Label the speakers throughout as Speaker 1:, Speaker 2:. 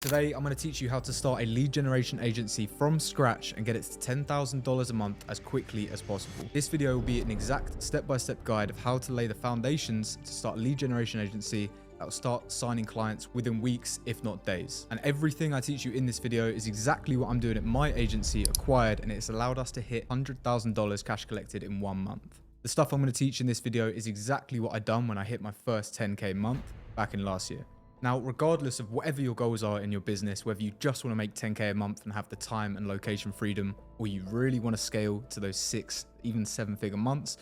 Speaker 1: Today, I'm going to teach you how to start a lead generation agency from scratch and get it to $10,000 a month as quickly as possible. This video will be an exact step-by-step guide of how to lay the foundations to start a lead generation agency that will start signing clients within weeks, if not days. And everything I teach you in this video is exactly what I'm doing at my agency, Acquired, and it's allowed us to hit $100,000 cash collected in 1 month. The stuff I'm going to teach in this video is exactly what I done when I hit my first 10K month back in last year. Now, regardless of whatever your goals are in your business, whether you just want to make 10K a month and have the time and location freedom, or you really want to scale to those 6, even 7-figure months,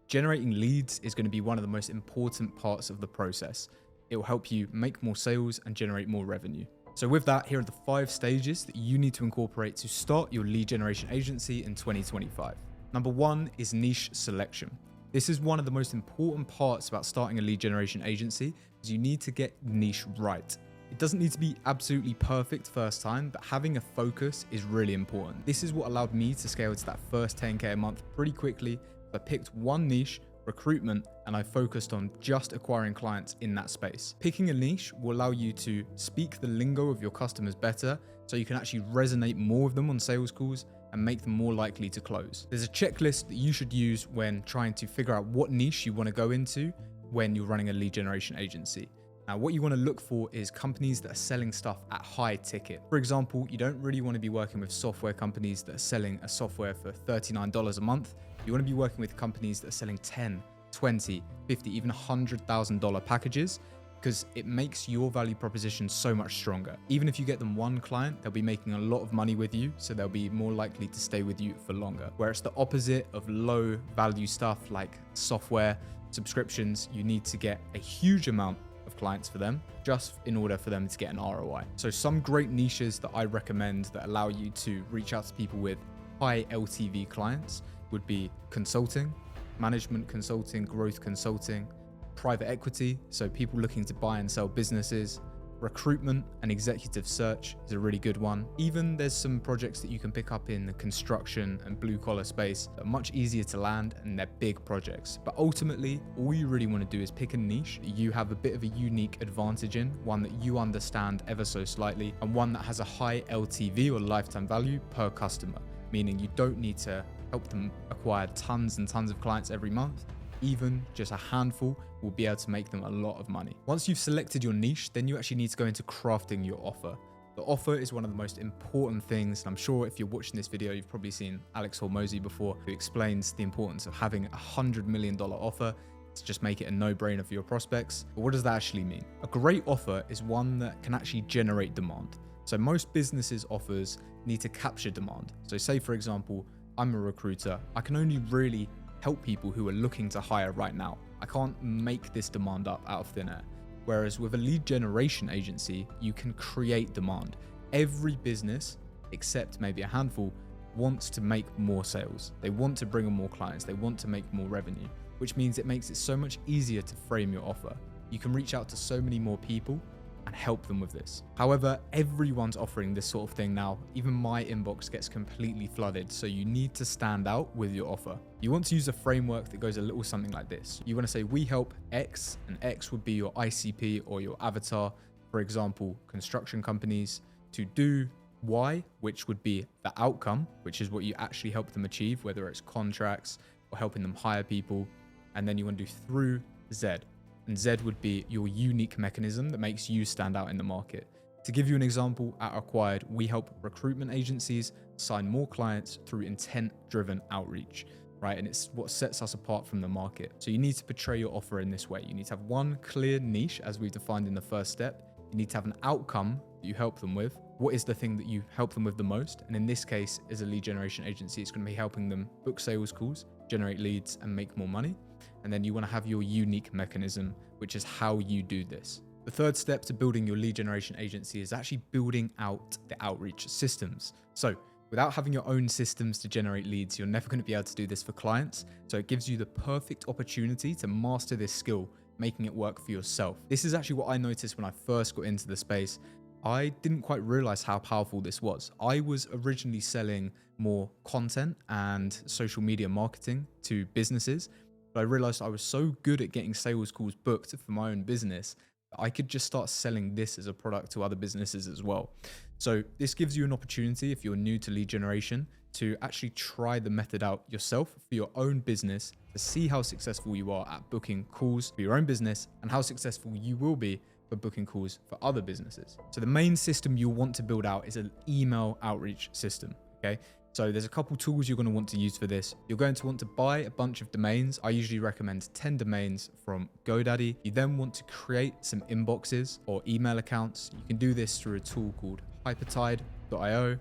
Speaker 1: generating leads is going to be one of the most important parts of the process. It will help you make more sales and generate more revenue. So with that, here are the 5 stages that you need to incorporate to start your lead generation agency in 2025. Number 1 is niche selection. This is one of the most important parts about starting a lead generation agency, is you need to get niche right. It doesn't need to be absolutely perfect first time, but having a focus is really important. This is what allowed me to scale to that first 10K a month pretty quickly. I picked one niche, recruitment, and I focused on just acquiring clients in that space. Picking a niche will allow you to speak the lingo of your customers better, so you can actually resonate more with them on sales calls and make them more likely to close. There's a checklist that you should use when trying to figure out what niche you want to go into when you're running a lead generation agency. Now, what you want to look for is companies that are selling stuff at high ticket. For example, you don't really want to be working with software companies that are selling a software for $39 a month. You want to be working with companies that are selling 10, 20, 50, even $100,000 packages, because it makes your value proposition so much stronger. Even if you get them one client, they'll be making a lot of money with you, so they'll be more likely to stay with you for longer. Where it's the opposite of low value stuff like software, subscriptions, you need to get a huge amount of clients for them just in order for them to get an ROI. So some great niches that I recommend that allow you to reach out to people with high LTV clients would be consulting, management consulting, growth consulting, private equity, so people looking to buy and sell businesses, recruitment and executive search is a really good one. Even there's some projects that you can pick up in the construction and blue collar space that are much easier to land and they're big projects. But ultimately, all you really want to do is pick a niche that you have a bit of a unique advantage in, one that you understand ever so slightly, and one that has a high LTV or lifetime value per customer, meaning you don't need to help them acquire tons and tons of clients every month. Even just a handful will be able to make them a lot of money. Once you've selected your niche, then you actually need to go into crafting your offer. The offer is one of the most important things, and I'm sure if you're watching this video, you've probably seen Alex Hormozy before, who explains the importance of having a $100 million offer to just make it a no-brainer for your prospects. But what does that actually mean? A great offer is one that can actually generate demand. So most businesses' offers need to capture demand. So say, for example, I'm a recruiter. I can only really help people who are looking to hire right now. I can't make this demand up out of thin air. Whereas with a lead generation agency, you can create demand. Every business, except maybe a handful, wants to make more sales. They want to bring on more clients. They want to make more revenue, which means it makes it so much easier to frame your offer. You can reach out to so many more people and help them with this. However, everyone's offering this sort of thing now. Even my inbox gets completely flooded, so you need to stand out with your offer. You want to use a framework that goes a little something like this. You want to say, we help X, and X would be your ICP or your avatar, for example, construction companies, to do Y, which would be the outcome, which is what you actually help them achieve, whether it's contracts or helping them hire people. And then you want to do through Z. And Z would be your unique mechanism that makes you stand out in the market. To give you an example, at Acquired, we help recruitment agencies sign more clients through intent-driven outreach, right? And it's what sets us apart from the market. So you need to portray your offer in this way. You need to have one clear niche, as we defined in the first step. You need to have an outcome that you help them with. What is the thing that you help them with the most? And in this case, as a lead generation agency, it's going to be helping them book sales calls, generate leads, and make more money. And then you want to have your unique mechanism, which is how you do this. The third step to building your lead generation agency is actually building out the outreach systems. So without having your own systems to generate leads, you're never going to be able to do this for clients. So it gives you the perfect opportunity to master this skill, making it work for yourself. This is actually what I noticed when I first got into the space. I didn't quite realize how powerful this was. I was originally selling more content and social media marketing to businesses, but I realized I was so good at getting sales calls booked for my own business I could just start selling this as a product to other businesses as well. So this gives you an opportunity, if you're new to lead generation, to actually try the method out yourself for your own business to see how successful you are at booking calls for your own business and how successful you will be for booking calls for other businesses. So the main system you'll want to build out is an email outreach system. Okay. So there's a couple tools you're going to want to use for this. You're going to want to buy a bunch of domains. I usually recommend 10 domains from GoDaddy. You then want to create some inboxes or email accounts. You can do this through a tool called Hypertide.io,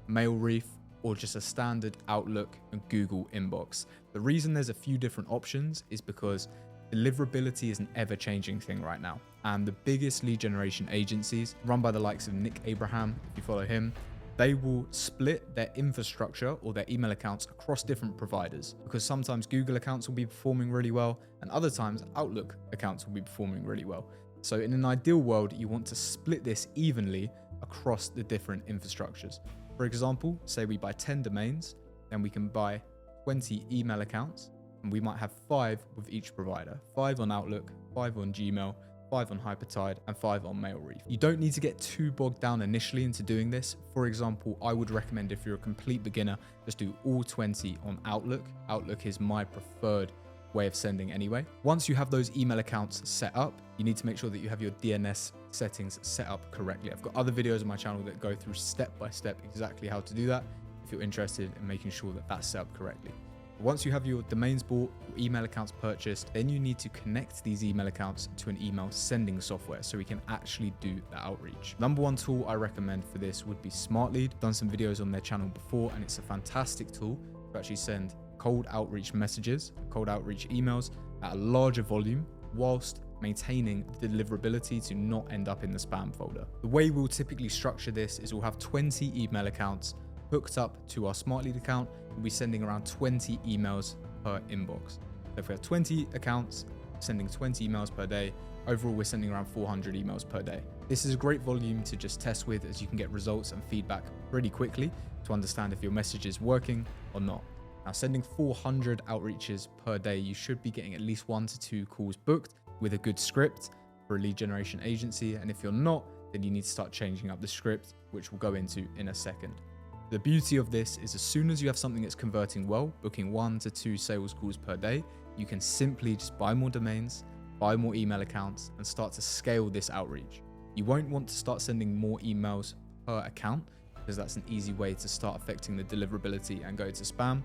Speaker 1: MailReef, or just a standard Outlook and Google inbox. The reason there's a few different options is because deliverability is an ever-changing thing right now. And the biggest lead generation agencies, run by the likes of Nick Abraham, if you follow him, they will split their infrastructure or their email accounts across different providers, because sometimes Google accounts will be performing really well and other times Outlook accounts will be performing really well. So in an ideal world, you want to split this evenly across the different infrastructures. For example, say we buy 10 domains, then we can buy 20 email accounts, and we might have 5 with each provider, 5 on Outlook, 5 on Gmail, 5 on Hypertide, and 5 on MailReef. You don't need to get too bogged down initially into doing this. For example, I would recommend, if you're a complete beginner, just do all 20 on Outlook. Outlook is my preferred way of sending anyway. Once you have those email accounts set up, you need to make sure that you have your DNS settings set up correctly. I've got other videos on my channel that go through step by step exactly how to do that if you're interested in making sure that that's set up correctly. Once you have your domains bought, your email accounts purchased, then you need to connect these email accounts to an email sending software so we can actually do the outreach. Number one tool I recommend for this would be SmartLead. I've done some videos on their channel before, and it's a fantastic tool to actually send cold outreach messages, cold outreach emails at a larger volume whilst maintaining the deliverability to not end up in the spam folder. The way we'll typically structure this is we'll have 20 email accounts hooked up to our SmartLead account. We'll be sending around 20 emails per inbox. So if we have 20 accounts, sending 20 emails per day, overall we're sending around 400 emails per day. This is a great volume to just test with, as you can get results and feedback pretty quickly to understand if your message is working or not. Now, sending 400 outreaches per day, you should be getting at least 1 to 2 calls booked with a good script for a lead generation agency. And if you're not, then you need to start changing up the script, which we'll go into in a second. The beauty of this is, as soon as you have something that's converting well, booking 1 to 2 sales calls per day, you can simply just buy more domains, buy more email accounts, and start to scale this outreach. You won't want to start sending more emails per account, because that's an easy way to start affecting the deliverability and go to spam.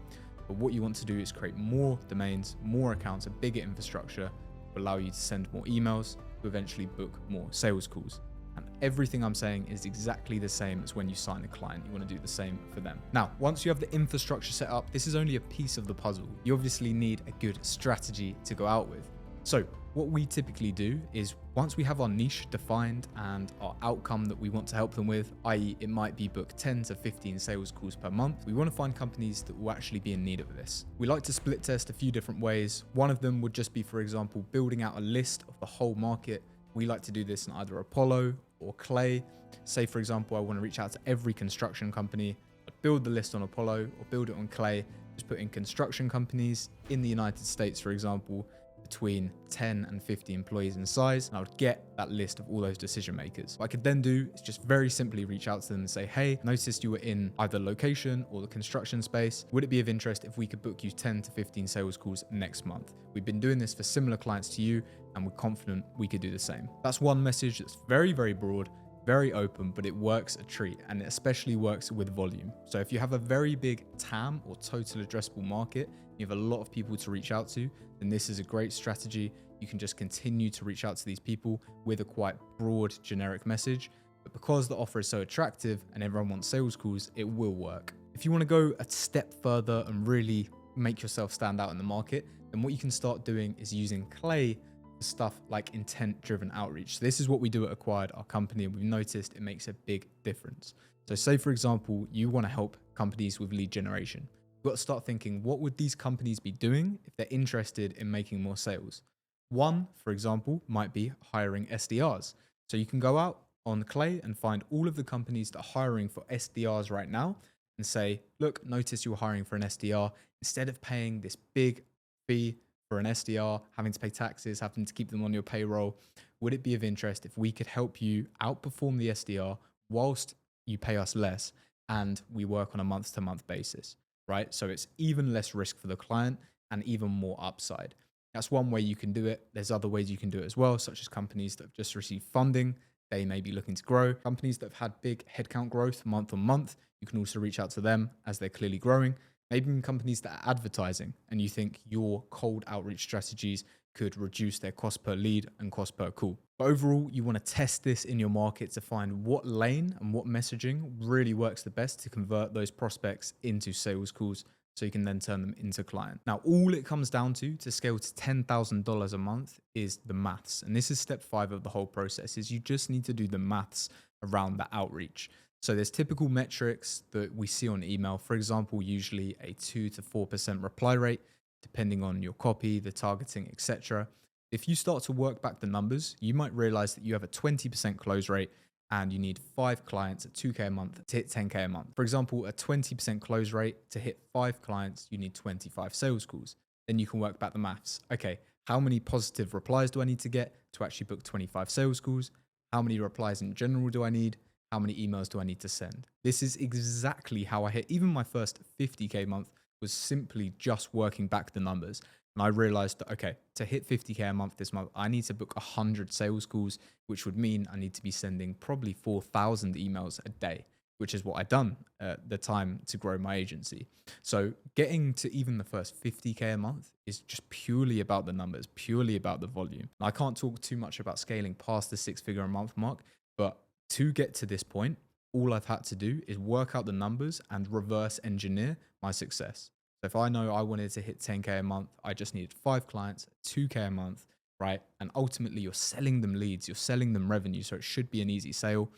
Speaker 1: But what you want to do is create more domains, more accounts, a bigger infrastructure to allow you to send more emails, to eventually book more sales calls. And everything I'm saying is exactly the same as when you sign a client. You want to do the same for them. Now, once you have the infrastructure set up, this is only a piece of the puzzle. You obviously need a good strategy to go out with. So what we typically do is, once we have our niche defined and our outcome that we want to help them with, i.e. it might be book 10 to 15 sales calls per month, we want to find companies that will actually be in need of this. We like to split test a few different ways. One of them would just be, for example, building out a list of the whole market. We like to do this in either Apollo or Clay. Say, for example, I want to reach out to every construction company. I'd build the list on Apollo or build it on Clay. Just put in construction companies in the United States, for example, between 10 and 50 employees in size, and I would get that list of all those decision makers. What I could then do is just very simply reach out to them and say, hey, noticed you were in either location or the construction space. Would it be of interest if we could book you 10 to 15 sales calls next month? We've been doing this for similar clients to you, and we're confident we could do the same. That's one message that's very, very broad, very open, but it works a treat, and it especially works with volume. So if you have a very big TAM or total addressable market, you have a lot of people to reach out to, then this is a great strategy. You can just continue to reach out to these people with a quite broad generic message. But because the offer is so attractive and everyone wants sales calls, it will work. If you want to go a step further and really make yourself stand out in the market, then what you can start doing is using Clay for stuff like intent-driven outreach. So this is what we do at Acquired, our company, and we've noticed it makes a big difference. So say, for example, you want to help companies with lead generation. You've got to start thinking, what would these companies be doing if they're interested in making more sales? One, for example, might be hiring SDRs. So you can go out on Clay and find all of the companies that are hiring for SDRs right now and say, look, notice you're hiring for an SDR. Instead of paying this big fee for an SDR, having to pay taxes, having to keep them on your payroll? Would it be of interest if we could help you outperform the SDR whilst you pay us less and we work on a month to month basis, right? So it's even less risk for the client and even more upside. That's one way you can do it. There's other ways you can do it as well, such as companies that have just received funding. They may be looking to grow. Companies that have had big headcount growth month on month, you can also reach out to them as they're clearly growing. Maybe even companies that are advertising and you think your cold outreach strategies could reduce their cost per lead and cost per call. But overall, you want to test this in your market to find what lane and what messaging really works the best to convert those prospects into sales calls so you can then turn them into client. Now, all it comes down to scale to $10,000 a month is the maths. And this is step 5 of the whole process, is you just need to do the maths around the outreach. So there's typical metrics that we see on email. For example, usually a 2 to 4% reply rate, depending on your copy, the targeting, etc. If you start to work back the numbers, you might realize that you have a 20% close rate and you need 5 clients at 2K a month to hit 10K a month. For example, a 20% close rate to hit 5 clients, you need 25 sales calls. Then you can work back the maths. Okay, how many positive replies do I need to get to actually book 25 sales calls? How many replies in general do I need? How many emails do I need to send? This is exactly how I hit. Even my first 50K month was simply just working back the numbers. And I realized that, okay, to hit 50K a month this month, I need to book 100 sales calls, which would mean I need to be sending probably 4,000 emails a day, which is what I'd done at the time to grow my agency. So getting to even the first 50K a month is just purely about the numbers, purely about the volume. And I can't talk too much about scaling past the 6-figure a month mark, but to get to this point, all I've had to do is work out the numbers and reverse engineer my success. So if I know I wanted to hit 10K a month, I just needed 5 clients, 2K a month, right? And ultimately you're selling them leads, you're selling them revenue. So it should be an easy sale.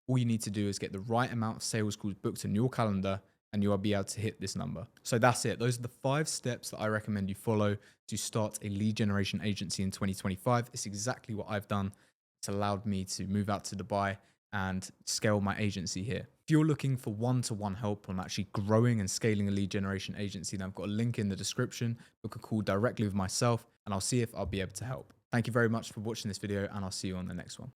Speaker 1: All you need to do is get the right amount of sales calls booked in your calendar and you'll be able to hit this number. So that's it. Those are the 5 steps that I recommend you follow to start a lead generation agency in 2025. It's exactly what I've done. It's allowed me to move out to Dubai and scale my agency here. If you're looking for one-to-one help on actually growing and scaling a lead generation agency, then I've got a link in the description. Book a call directly with myself and I'll see if I'll be able to help. Thank you very much for watching this video and I'll see you on the next one.